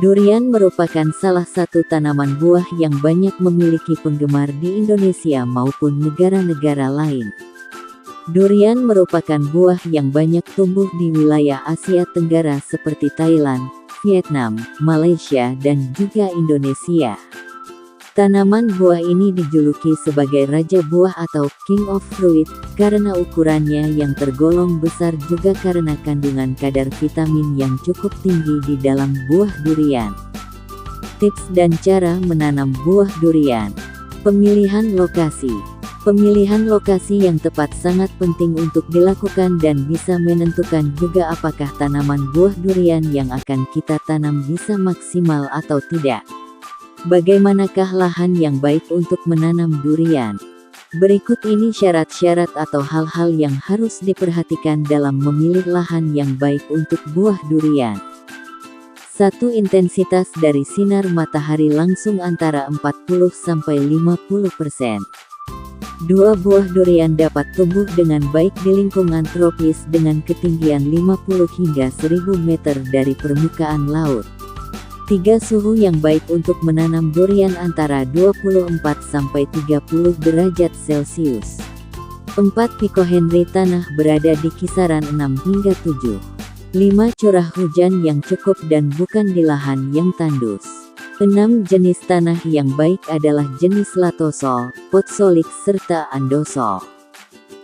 Durian merupakan salah satu tanaman buah yang banyak memiliki penggemar di Indonesia maupun negara-negara lain. Durian merupakan buah yang banyak tumbuh di wilayah Asia Tenggara seperti Thailand, Vietnam, Malaysia, dan juga Indonesia. Tanaman buah ini dijuluki sebagai raja buah atau King of Fruit, karena ukurannya yang tergolong besar juga karena kandungan kadar vitamin yang cukup tinggi di dalam buah durian. Tips dan cara menanam buah durian. Pemilihan lokasi. Pemilihan lokasi yang tepat sangat penting untuk dilakukan dan bisa menentukan juga apakah tanaman buah durian yang akan kita tanam bisa maksimal atau tidak. Bagaimanakah lahan yang baik untuk menanam durian? Berikut ini syarat-syarat atau hal-hal yang harus diperhatikan dalam memilih lahan yang baik untuk buah durian. 1. Intensitas dari sinar matahari langsung antara 40–50%. 2. Buah durian dapat tumbuh dengan baik di lingkungan tropis dengan ketinggian 50 hingga 1000 meter dari permukaan laut. 3. Suhu yang baik untuk menanam durian antara 24–30 derajat Celcius. 4. Pikohenry tanah berada di kisaran 6 hingga 7. 5. Curah hujan yang cukup dan bukan di lahan yang tandus. 6. Jenis tanah yang baik adalah jenis latosol, potsolik serta andosol.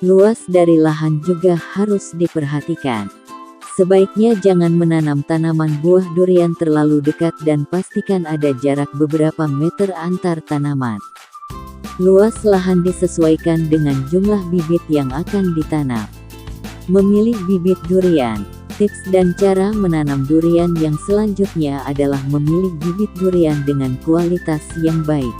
Luas dari lahan juga harus diperhatikan. Sebaiknya jangan menanam tanaman buah durian terlalu dekat dan pastikan ada jarak beberapa meter antar tanaman. Luas lahan disesuaikan dengan jumlah bibit yang akan ditanam. Memilih bibit durian. Tips dan cara menanam durian yang selanjutnya adalah memilih bibit durian dengan kualitas yang baik.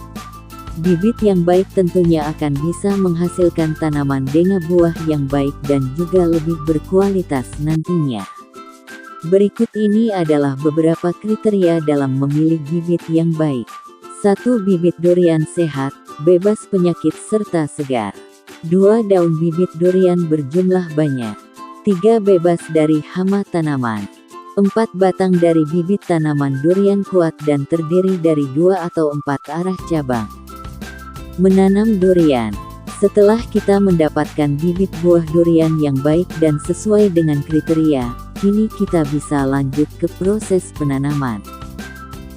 Bibit yang baik tentunya akan bisa menghasilkan tanaman dengan buah yang baik dan juga lebih berkualitas nantinya. Berikut ini adalah beberapa kriteria dalam memilih bibit yang baik. 1. Bibit durian sehat, bebas penyakit serta segar. 2. Daun bibit durian berjumlah banyak. 3. Bebas dari hama tanaman. 4. Batang dari bibit tanaman durian kuat dan terdiri dari 2 atau 4 arah cabang. Menanam durian. Setelah kita mendapatkan bibit buah durian yang baik dan sesuai dengan kriteria, kini kita bisa lanjut ke proses penanaman.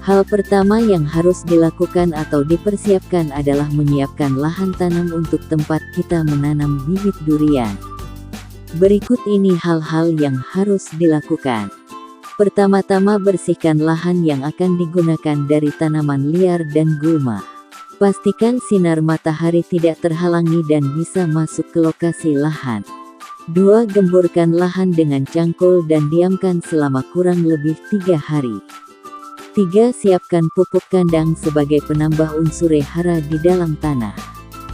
Hal pertama yang harus dilakukan atau dipersiapkan adalah menyiapkan lahan tanam untuk tempat kita menanam bibit durian. Berikut ini hal-hal yang harus dilakukan. Pertama-tama bersihkan lahan yang akan digunakan dari tanaman liar dan gulma. Pastikan sinar matahari tidak terhalangi dan bisa masuk ke lokasi lahan. 2. Gemburkan lahan dengan cangkul dan diamkan selama kurang lebih 3 hari. 3. Siapkan pupuk kandang sebagai penambah unsur hara di dalam tanah.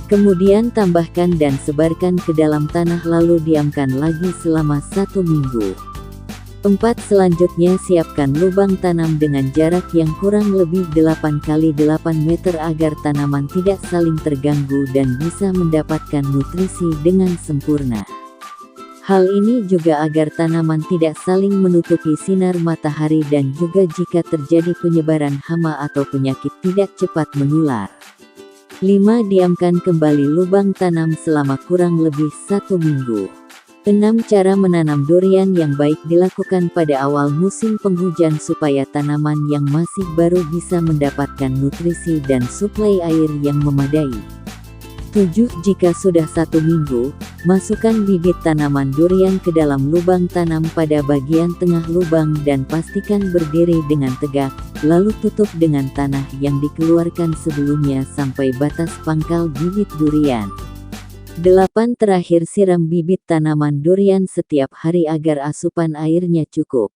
Kemudian tambahkan dan sebarkan ke dalam tanah lalu diamkan lagi selama 1 minggu. 4. Selanjutnya siapkan lubang tanam dengan jarak yang kurang lebih 8x8 meter agar tanaman tidak saling terganggu dan bisa mendapatkan nutrisi dengan sempurna. Hal ini juga agar tanaman tidak saling menutupi sinar matahari dan juga jika terjadi penyebaran hama atau penyakit tidak cepat menular. 5. Diamkan kembali lubang tanam selama kurang lebih 1 minggu. 6. Cara menanam durian yang baik dilakukan pada awal musim penghujan supaya tanaman yang masih baru bisa mendapatkan nutrisi dan suplai air yang memadai. 7. Jika sudah 1 minggu, masukkan bibit tanaman durian ke dalam lubang tanam pada bagian tengah lubang dan pastikan berdiri dengan tegak, lalu tutup dengan tanah yang dikeluarkan sebelumnya sampai batas pangkal bibit durian. 8. Terakhir siram bibit tanaman durian setiap hari agar asupan airnya cukup.